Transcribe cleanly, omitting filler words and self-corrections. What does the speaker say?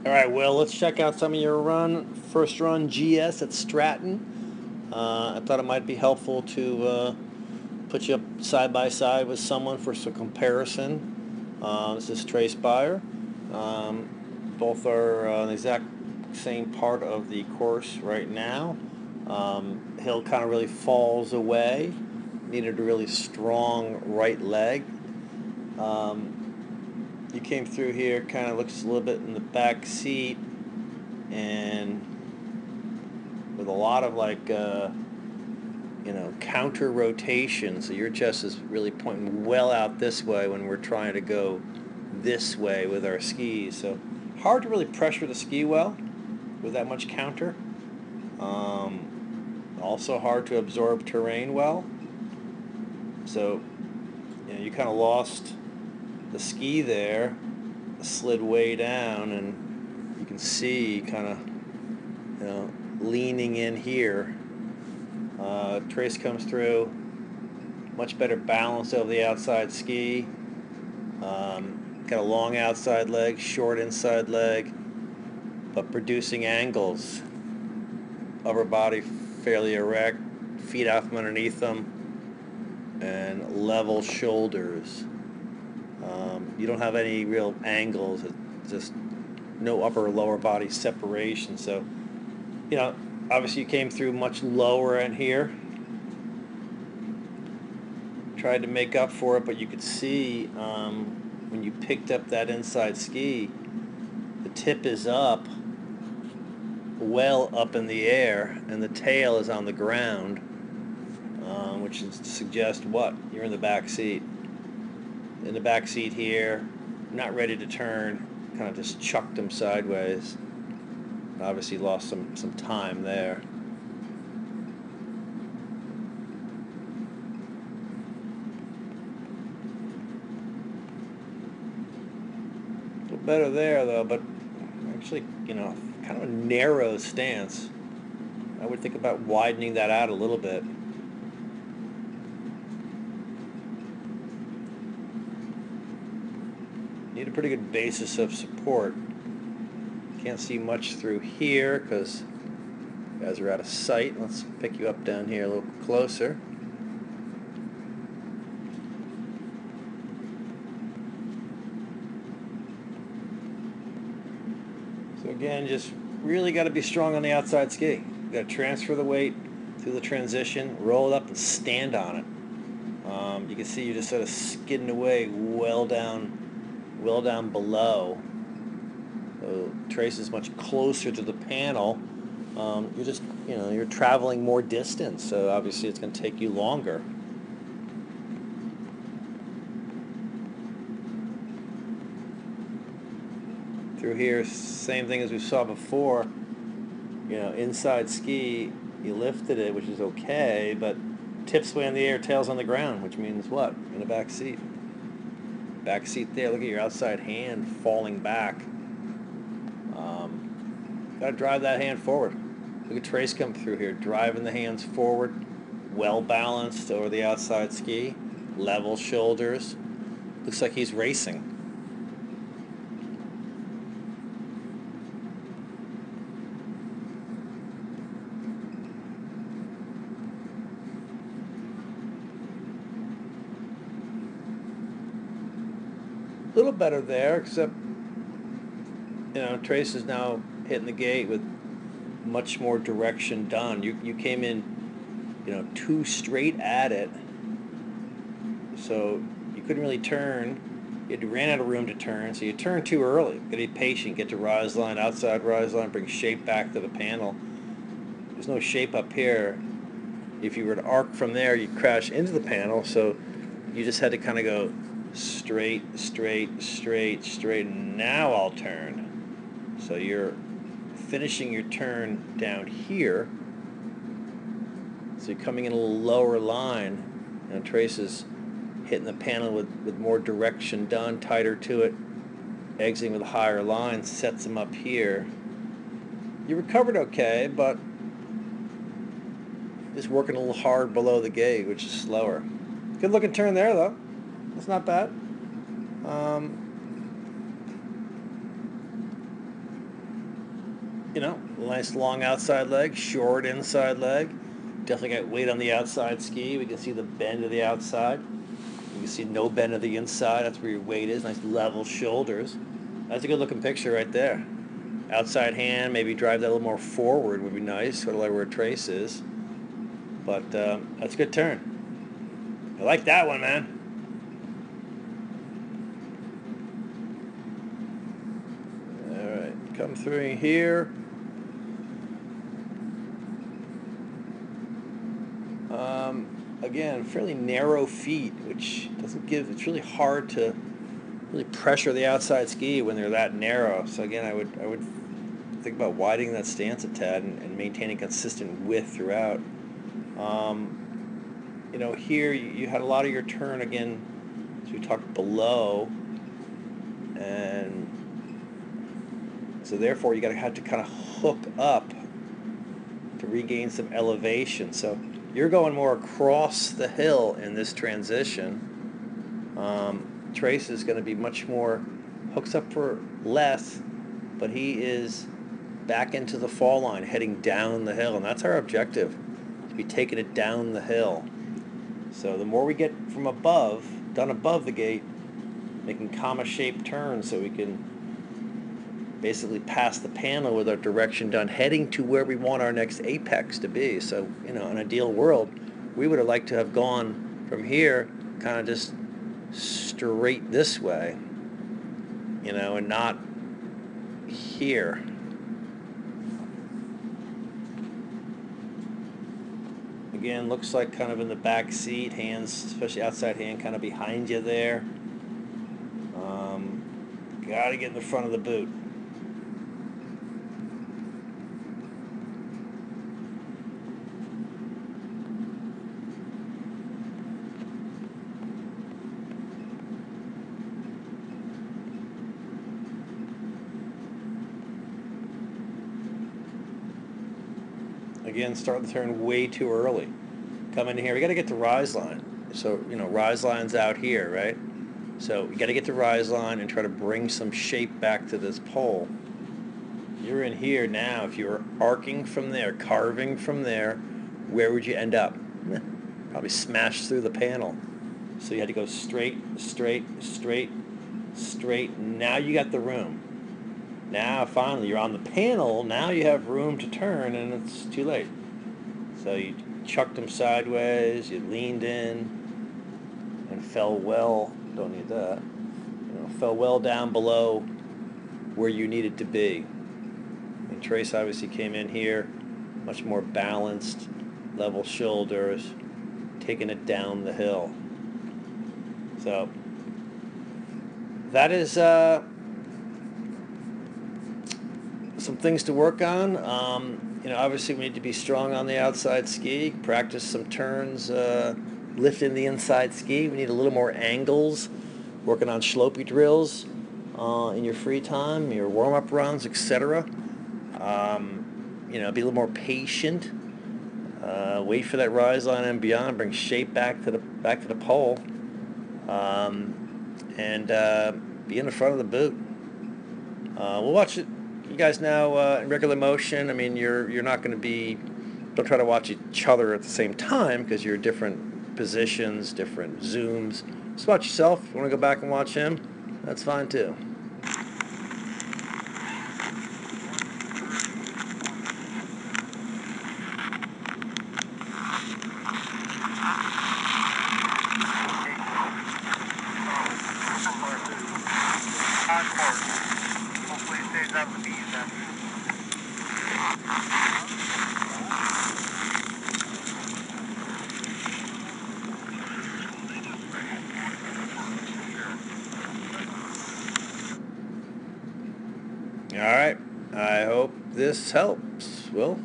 Alright, Will, let's check out some of your first run GS at Stratton. I thought it might be helpful to put you up side by side with someone for some comparison. This is Trace Byer. Both are on the exact same part of the course right now. Hill kind of really falls away. Needed a really strong right leg. You came through here, kind of looks a little bit in the back seat, and with a lot of counter rotation. So your chest is really pointing well out this way when we're trying to go this way with our skis. So hard to really pressure the ski well with that much counter. Also hard to absorb terrain well. So you kind of lost the ski there, slid way down, and you can see kind of leaning in here. Trace comes through, much better balance over the outside ski. Got a long outside leg, short inside leg, but producing angles. Upper body fairly erect, feet out from underneath them, and level shoulders. You don't have any real angles, it's just no upper or lower body separation. So, obviously you came through much lower in here. Tried to make up for it, but you could see when you picked up that inside ski, the tip is up, well up in the air, and the tail is on the ground, which suggests what? You're in the back seat. In the back seat here, not ready to turn, kind of just chucked him sideways. Obviously lost some time there. A little better there though, but actually, kind of a narrow stance. I would think about widening that out a little bit. Need a pretty good basis of support. Can't see much through here because you guys are out of sight. Let's pick you up down here a little closer. So again, just really got to be strong on the outside ski. You got to transfer the weight through the transition, roll it up, and stand on it. You can see you're just sort of skidding away well down below. So Trace is much closer to the panel. You're just, you're traveling more distance, so obviously it's going to take you longer. Through here, same thing as we saw before. Inside ski, you lifted it, which is okay, but tips way in the air, tails on the ground, which means what? In the back seat. Back seat there, look at your outside hand falling back. Got to drive that hand forward. Look at Trace come through here, driving the hands forward, well balanced over the outside ski, level shoulders. Looks like he's racing. A little better there, except Trace is now hitting the gate with much more direction done. You came in too straight at it, so you couldn't really turn. You ran out of room to turn, so you turned too early. Got to be patient, get to rise line, outside rise line, bring shape back to the panel. There's no shape up here. If you were to arc from there, you'd crash into the panel, so you just had to kind of go straight, straight, straight, straight, and now I'll turn. So you're finishing your turn down here. So you're coming in a little lower line. Trace is hitting the panel with more direction done, tighter to it, exiting with a higher line, sets him up here. You recovered okay, but just working a little hard below the gate, which is slower. Good looking turn there though. That's not bad. you know, nice long outside leg, short inside leg. Definitely got weight on the outside ski. We can see the bend of the outside. You can see no bend of the inside. That's where your weight is. Nice level shoulders. That's a good looking picture right there. Outside hand, maybe drive that a little more forward would be nice, sort of like where Trace is. But that's a good turn. I like that one, man. All right, come through here. Again, fairly narrow feet, which doesn't give, it's really hard to really pressure the outside ski when they're that narrow. So again, I would think about widening that stance a tad and maintaining consistent width throughout. You know, here you had a lot of your turn again, as we talked below, and so therefore you have to kind of hook up to regain some elevation. So you're going more across the hill in this transition. Trace is going to be much more, hooks up for less, but he is back into the fall line, heading down the hill, and that's our objective, to be taking it down the hill. So the more we get from above, done above the gate, making comma-shaped turns so we can basically pass the panel with our direction done, heading to where we want our next apex to be. So, you know, in an ideal world, we would have liked to have gone from here kind of just straight this way, you know, and not here. Again, looks like kind of in the back seat, hands, especially outside hand, kind of behind you there. Got to get in the front of the boot. Again, start the turn way too early. Come in here. We got to get to rise line. So, you know, rise line's out here, right? So you got to get to rise line and try to bring some shape back to this pole. You're in here now. If you were arcing from there, carving from there, where would you end up? Probably smash through the panel. So you had to go straight, straight, straight, straight. Now you got the room. Now finally you're on the panel. Now you have room to turn, and it's too late. So you chucked them sideways. You leaned in and fell well. Don't need that. You know, fell well down below where you needed to be. And Trace obviously came in here, much more balanced, level shoulders, taking it down the hill. So that is some things to work on. You know, obviously we need to be strong on the outside ski, practice some turns, lifting the inside ski. We need a little more angles, working on slopey drills in your free time, your warm-up runs, etc. You know, be a little more patient. Wait for that rise line and beyond. Bring shape back to the pole, and be in the front of the boot. We'll watch it. You guys now in regular motion. I mean, you're not going to be. Don't try to watch each other at the same time because you're different positions, different zooms. Just watch yourself. If you want to go back and watch him, that's fine too. Hopefully it stays up with these. All right. I hope this helps. Will?